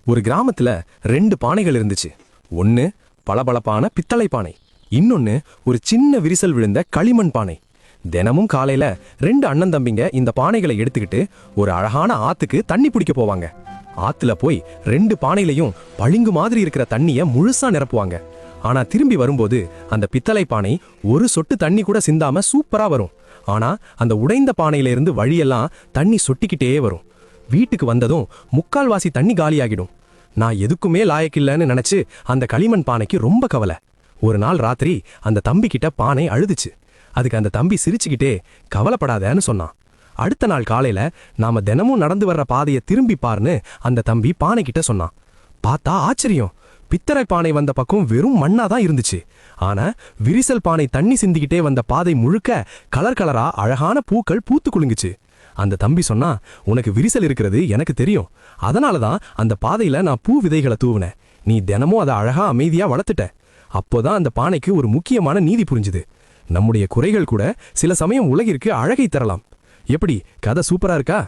ஒரு கிராமத்துல 2 பானைகள் இருந்துச்சு. ஒன்னு பளபளப்பான பித்தளை பானை, இன்னொன்னு ஒரு சின்ன விரிசல் விழுந்த களிமண் பானை. தினமும் காலையில 2 அண்ணன் தம்பிங்க இந்த பானைகளை எடுத்துக்கிட்டு ஒரு அழகான ஆத்துக்கு தண்ணி பிடிக்க போவாங்க. ஆத்துல போய் 2 பானையிலையும் பளிங்கு மாதிரி இருக்கிற தண்ணிய முழுசா நிரப்புவாங்க. ஆனா திரும்பி வரும்போது அந்த பித்தளை பானை ஒரு சொட்டு தண்ணி கூட சிந்தாம சூப்பரா வரும். ஆனா அந்த உடைந்த பானையில இருந்து வழியெல்லாம் தண்ணி சொட்டிக்கிட்டே வரும். வீட்டுக்கு வந்ததும் முக்கால்வாசி தண்ணி காலியாகிடும். நான் எதுக்குமே லாயக்கில்லன்னு நினைச்சு அந்த களிமண் பானைக்கு ரொம்ப கவலை. ஒரு நாள் ராத்திரி அந்த தம்பி கிட்ட பானை அழுதுச்சு. அதுக்கு அந்த தம்பி சிரிச்சுக்கிட்டே கவலைப்படாதேன்னு சொன்னான். அடுத்த நாள் காலையில நாம தினமும் நடந்து வர்ற பாதையை திரும்பி பாருன்னு அந்த தம்பி பானை கிட்ட சொன்னான். பார்த்தா ஆச்சரியம், பித்தளை பானை வந்த பக்கம் வெறும் மண்ணாதான் இருந்துச்சு. ஆனா விரிசல் பானை தண்ணி சிந்திக்கிட்டே வந்த பாதை முழுக்க கலர் கலரா அழகான பூக்கள் பூத்து குலுங்குச்சு. அந்த தம்பி சொன்னா, உனக்கு விரிசல் இருக்கிறது எனக்கு தெரியும், அதனாலதான் அந்த பாதையில நான் பூ விதைகளை தூவினேன். நீ தினமும் அதை அழகா அமைதியா வளர்த்துட்ட. அப்போதான் அந்த பானைக்கு ஒரு முக்கியமான நீதி புரிஞ்சுது. நம்முடைய குறைகள் கூட சில சமயம் உலகிற்கு அழகை தரலாம். எப்படி, கதை சூப்பரா இருக்கா?